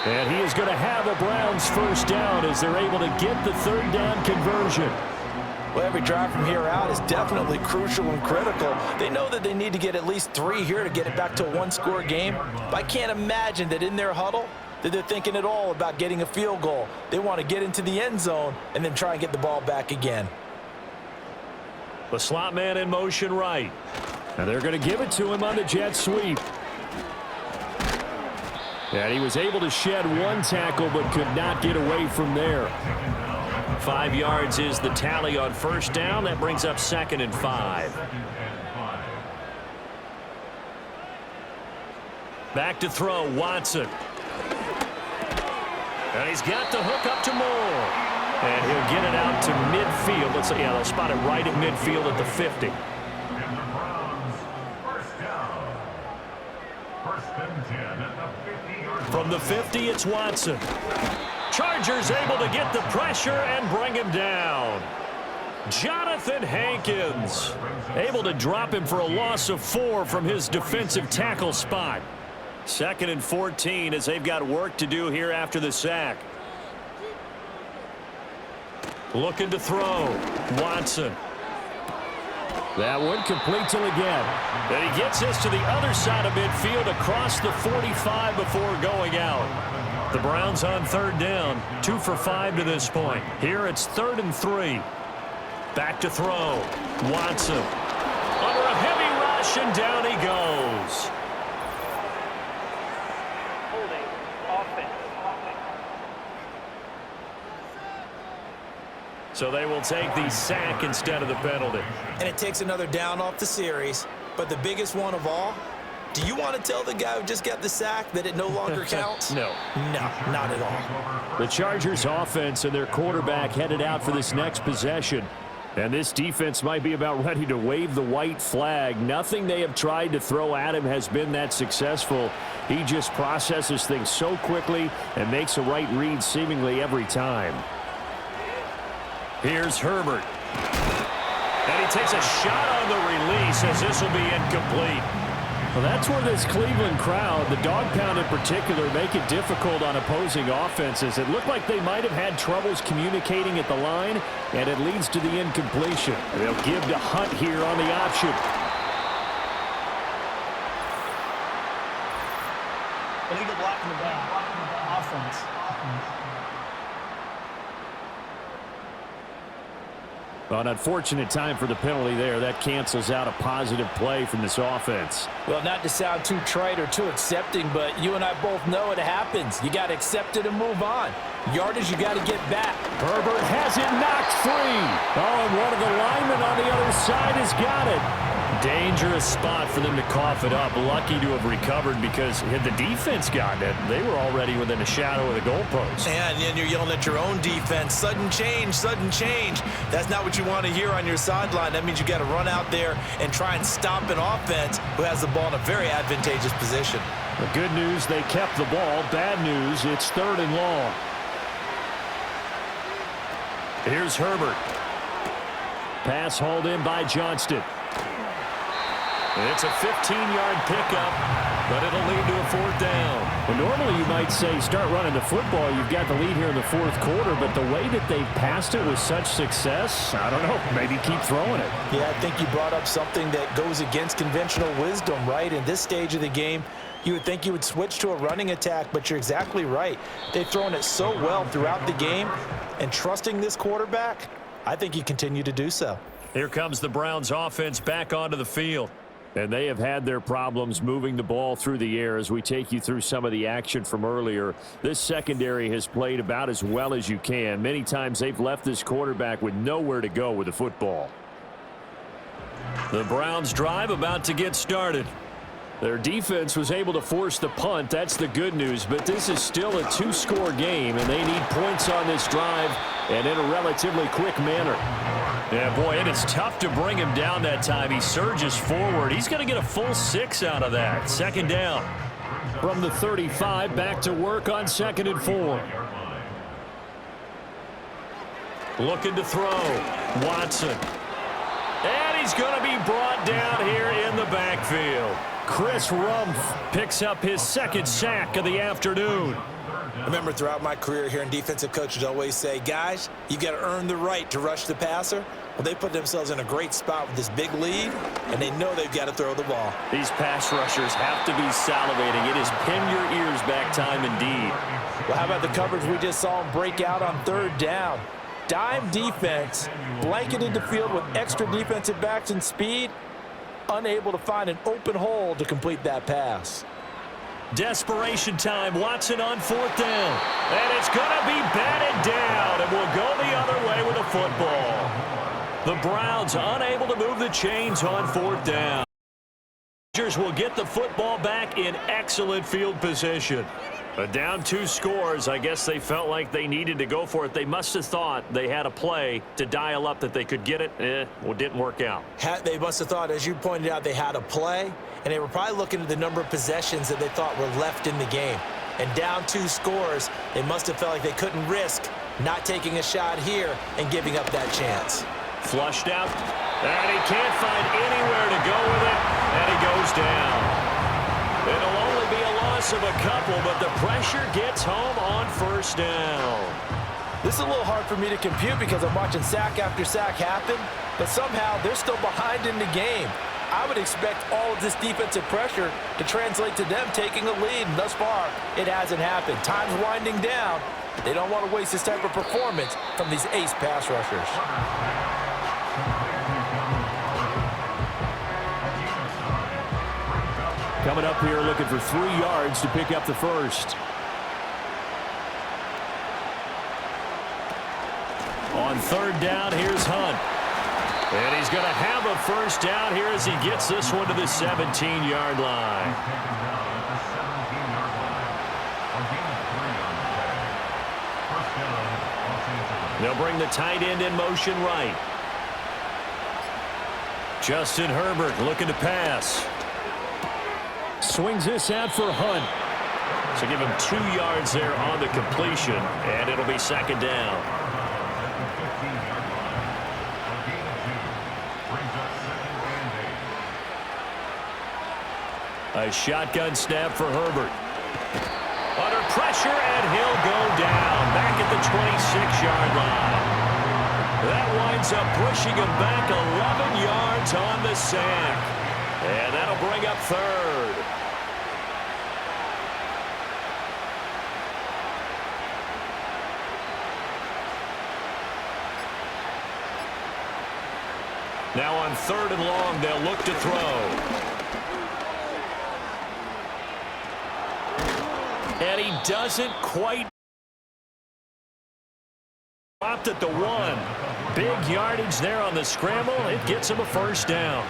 And he is going to have a Browns first down as they're able to get the third down conversion. Well, every drive from here out is definitely crucial and critical. They know that they need to get at least 3 here to get it back to a one-score game. But I can't imagine that in their huddle that they're thinking at all about getting a field goal. They want to get into the end zone and then try and get the ball back again. The slot man in motion right. And they're going to give it to him on the jet sweep. And he was able to shed one tackle but could not get away from there. 5 yards is the tally on first down. That brings up 2nd and 5. Back to throw, Watson. And he's got the hook up to Moore. And he'll get it out to midfield. They'll spot it right at midfield at the 50. From the 50, it's Watson. Chargers able to get the pressure and bring him down. Jonathan Hankins able to drop him for a loss of 4 from his defensive tackle spot. 2nd and 14 as they've got work to do here after the sack. Looking to throw. Watson. That one complete till again. And he gets this to the other side of midfield across the 45 before going out. The Browns on third down. 2 for 5 to this point. Here it's 3rd and 3. Back to throw. Watson. Under a heavy rush and down he goes. So they will take the sack instead of the penalty. And it takes another down off the series. But the biggest one of all, do you want to tell the guy who just got the sack that it no longer counts? No. No, not at all. The Chargers offense and their quarterback headed out for this next possession. And this defense might be about ready to wave the white flag. Nothing they have tried to throw at him has been that successful. He just processes things so quickly and makes a right read seemingly every time. Here's Herbert. And he takes a shot on the release as this will be incomplete. Well, that's where this Cleveland crowd, the dog pound in particular, make it difficult on opposing offenses. It looked like they might have had troubles communicating at the line, and it leads to the incompletion. They'll give to Hunt here on the option. Illegal block in the back. Offense. Well, an unfortunate time for the penalty there. That cancels out a positive play from this offense. Well, not to sound too trite or too accepting, but you and I both know it happens. You got to accept it and move on. Yardage, you got to get back. Herbert has it knocked free. Oh, and one of the linemen on the other side has got it. Dangerous spot for them to cough it up. Lucky to have recovered because had the defense gotten it, they were already within a shadow of the goalpost. And then you're yelling at your own defense. Sudden change, sudden change. That's not what you want to hear on your sideline. That means you got to run out there and try and stop an offense who has the ball in a very advantageous position. The good news, they kept the ball. Bad news, it's 3rd and long. Here's Herbert. Pass hauled in by Johnston. It's a 15-yard pickup, but it'll lead to a 4th down. Well, normally you might say start running the football. You've got the lead here in the 4th quarter, but the way that they've passed it with such success, I don't know, maybe keep throwing it. Yeah, I think you brought up something that goes against conventional wisdom, right? In this stage of the game, you would think you would switch to a running attack, but you're exactly right. They've thrown it so well throughout the game, and trusting this quarterback, I think you continue to do so. Here comes the Browns offense back onto the field. And they have had their problems moving the ball through the air as we take you through some of the action from earlier. This secondary has played about as well as you can. Many times they've left this quarterback with nowhere to go with the football. The Browns drive about to get started. Their defense was able to force the punt. That's the good news. But this is still a two-score game, and they need points on this drive and in a relatively quick manner. Yeah, boy, it is tough to bring him down that time. He surges forward. He's going to get a full 6 out of that. Second down. From the 35, back to work on 2nd and 4. Looking to throw. Watson. And he's going to be brought down here in the backfield. Chris Rumph picks up his 2nd sack of the afternoon. I remember throughout my career hearing defensive coaches always say, guys, you got to earn the right to rush the passer. Well, they put themselves in a great spot with this big lead, and they know they've got to throw the ball. These pass rushers have to be salivating. It is pin your ears back time indeed. Well, how about the coverage we just saw him break out on 3rd down? Dime defense, blanketed the field with extra defensive backs and speed, unable to find an open hole to complete that pass. Desperation time. Watson on 4th down. And it's going to be batted down, and will go the other way with a football. The Browns unable to move the chains on 4th down. Chargers will get the football back in excellent field position. But down 2 scores, I guess they felt like they needed to go for it. They must have thought they had a play to dial up that they could get it. Well, it didn't work out. They must have thought, as you pointed out, they had a play, and they were probably looking at the number of possessions that they thought were left in the game. And down 2 scores, they must have felt like they couldn't risk not taking a shot here and giving up that chance. Flushed out, and he can't find anywhere to go with it, and he goes down. It'll only be a loss of a couple, but the pressure gets home on 1st down. This is a little hard for me to compute because I'm watching sack after sack happen, but somehow they're still behind in the game. I would expect all of this defensive pressure to translate to them taking a lead, and thus far, it hasn't happened. Time's winding down. They don't want to waste this type of performance from these ace pass rushers. Coming up here looking for 3 yards to pick up the 1st. On 3rd down, here's Hunt. And he's going to have a 1st down here as he gets this one to the 17-yard line. They'll bring the tight end in motion right. Justin Herbert looking to pass. Swings this out for Hunt. So give him 2 yards there on the completion, and it'll be 2nd down. A shotgun snap for Herbert. Under pressure, and he'll go down back at the 26-yard line. That winds up pushing him back 11 yards on the sack. And that'll bring up 3rd. Now on 3rd and long, they'll look to throw. And he doesn't quite. Dropped at the 1. Big yardage there on the scramble. It gets him a 1st down.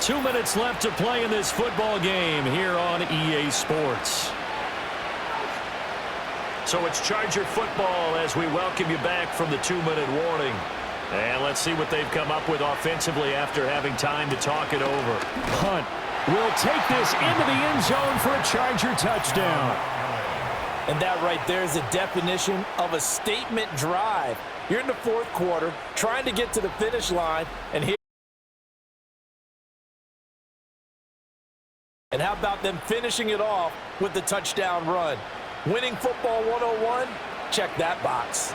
2 minutes left to play in this football game here on EA Sports. So it's Charger football as we welcome you back from the 2-minute warning. And let's see what they've come up with offensively after having time to talk it over. Hunt will take this into the end zone for a Charger touchdown. And that right there is the definition of a statement drive. You're in the 4th quarter, trying to get to the finish line, and here. And how about them finishing it off with the touchdown run? Winning football 101, check that box.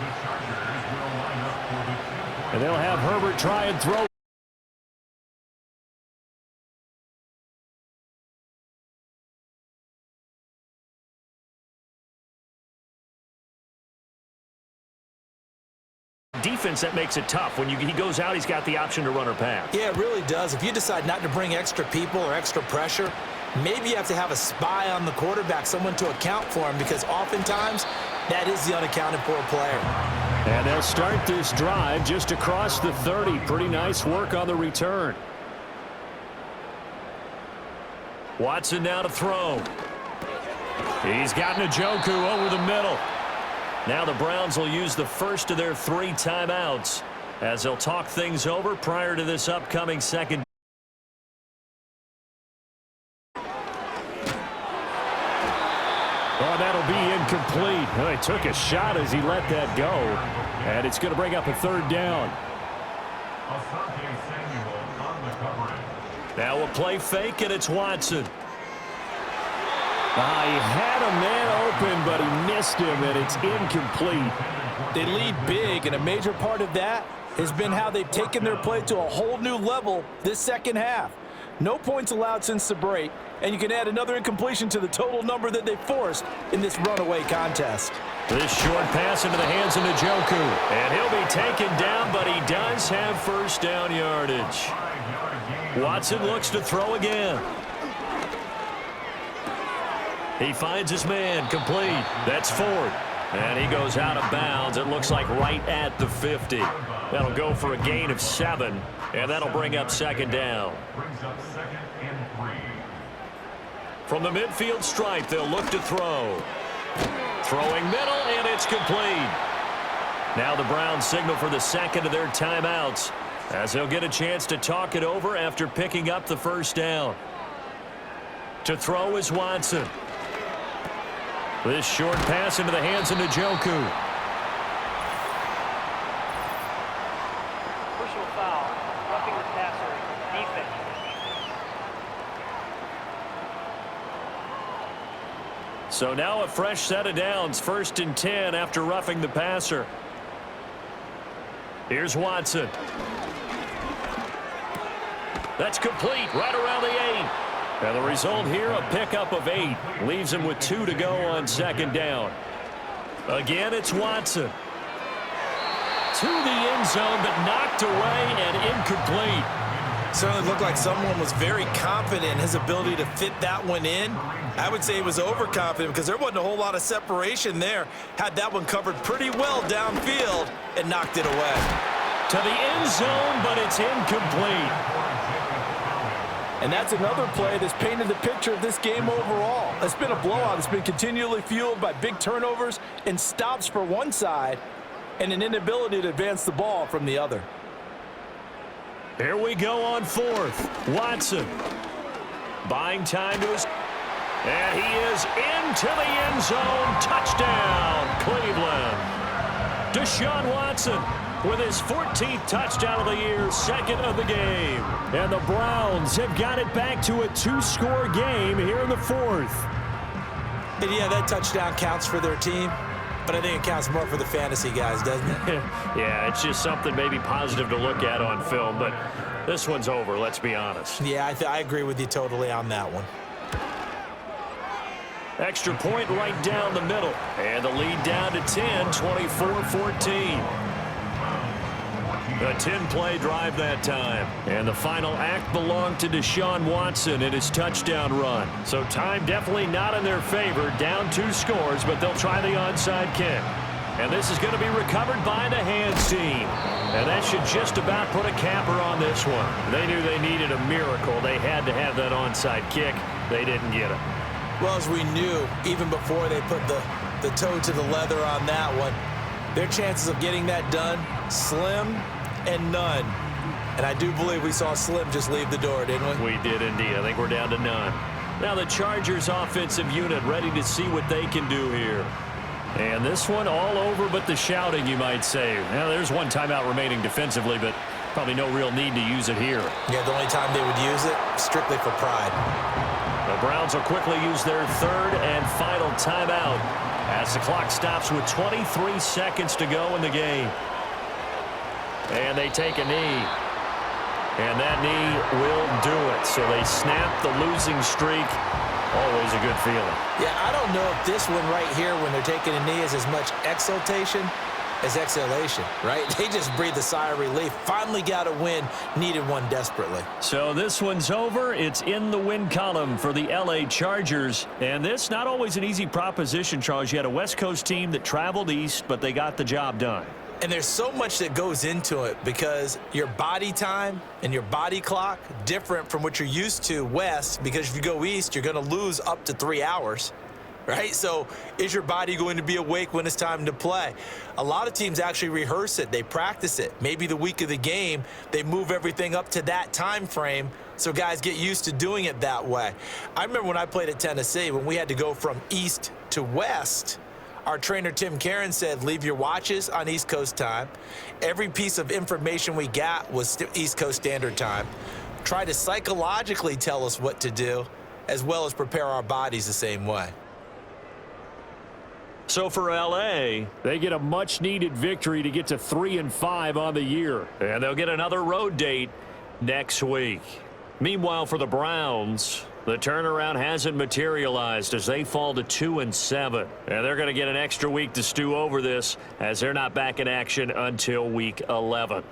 And they'll have Herbert try and throw. Defense that makes it tough. When he goes out, he's got the option to run or pass. Yeah, it really does. If you decide not to bring extra people or extra pressure, maybe you have to have a spy on the quarterback, someone to account for him, because oftentimes that is the unaccounted for player. And they'll start this drive just across the 30. Pretty nice work on the return. Watson now to throw. He's got Njoku over the middle. Now the Browns will use the first of their 3 timeouts as they'll talk things over prior to this upcoming second. Oh, that'll be incomplete. Oh, he took a shot as he let that go. And it's going to bring up a 3rd down. Now a play fake, and it's Watson. He had a man open, but he missed him, and it's incomplete. They lead big, and a major part of that has been how they've taken their play to a whole new level this second half. No points allowed since the break, and you can add another incompletion to the total number that they forced in this runaway contest. This short pass into the hands of Njoku, and he'll be taken down, but he does have first down yardage. Watson looks to throw again. He finds his man, complete. That's Ford. And he goes out of bounds. It looks like right at the 50. That'll go for a gain of 7, and that'll bring up 2nd down. From the midfield stripe, they'll look to throw. Throwing middle, and it's complete. Now the Browns signal for the 2nd of their timeouts as they'll get a chance to talk it over after picking up the first down. To throw is Watson. This short pass into the hands of Njoku. Personal foul. Roughing the passer. Defense. So now a fresh set of downs. 1st and 10 after roughing the passer. Here's Watson. That's complete right around the 8. And the result here, a pickup of 8. Leaves him with 2 to go on 2nd down. Again, it's Watson. To the end zone, but knocked away and incomplete. Certainly looked like someone was very confident in his ability to fit that one in. I would say he was overconfident because there wasn't a whole lot of separation there. Had that one covered pretty well downfield and knocked it away. To the end zone, but it's incomplete. And that's another play that's painted the picture of this game overall. It's been a blowout. It's been continually fueled by big turnovers and stops for one side and an inability to advance the ball from the other. Here we go on 4th. Watson buying time to his... And he is into the end zone. Touchdown, Cleveland. Deshaun Watson with his 14th touchdown of the year, 2nd of the game. And the Browns have got it back to a 2-score game here in the 4th. And yeah, that touchdown counts for their team, but I think it counts more for the fantasy guys, doesn't it? Yeah, it's just something maybe positive to look at on film, but this one's over, let's be honest. Yeah, I agree with you totally on that one. Extra point right down the middle. And the lead down to 10, 24-14. A 10-play drive that time. And the final act belonged to Deshaun Watson in his touchdown run. So time definitely not in their favor. Down 2 scores, but they'll try the onside kick. And this is going to be recovered by the hands team. And that should just about put a capper on this one. They knew they needed a miracle. They had to have that onside kick. They didn't get it. Well, as we knew, even before they put the toe to the leather on that one, their chances of getting that done, slim and none. And I do believe we saw Slim just leave the door, didn't we? We did indeed. I think we're down to none. Now the Chargers offensive unit ready to see what they can do here. And this one all over but the shouting, you might say. Now there's one timeout remaining defensively, but probably no real need to use it here. Yeah, the only time they would use it, strictly for pride. The Browns will quickly use their 3rd and final timeout as the clock stops with 23 seconds to go in the game. And they take a knee. And that knee will do it. So they snap the losing streak. Always a good feeling. Yeah, I don't know if this one right here, when they're taking a knee, is as much exultation as exhalation, right? They just breathed a sigh of relief. Finally got a win. Needed one desperately. So this one's over. It's in the win column for the LA Chargers. And this not always an easy proposition, Charles. You had a West Coast team that traveled east, but they got the job done. And there's so much that goes into it because your body time and your body clock different from what you're used to west, because if you go east, you're going to lose up to 3 hours, right? So is your body going to be awake when it's time to play? A lot of teams actually rehearse it. They practice it. Maybe the week of the game, they move everything up to that time frame so guys get used to doing it that way. I remember when I played at Tennessee, when we had to go from east to west, our trainer, Tim Karen, said, leave your watches on East Coast time. Every piece of information we got was East Coast Standard Time. Try to psychologically tell us what to do, as well as prepare our bodies the same way. So for L.A., they get a much-needed victory to get to 3-5 on the year. And they'll get another road date next week. Meanwhile, for the Browns, the turnaround hasn't materialized as they fall to 2-7. And they're going to get an extra week to stew over this as they're not back in action until week 11.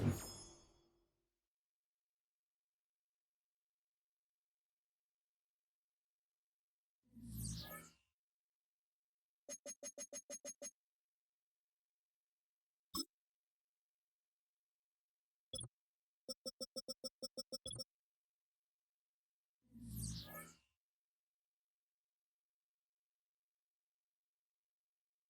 it.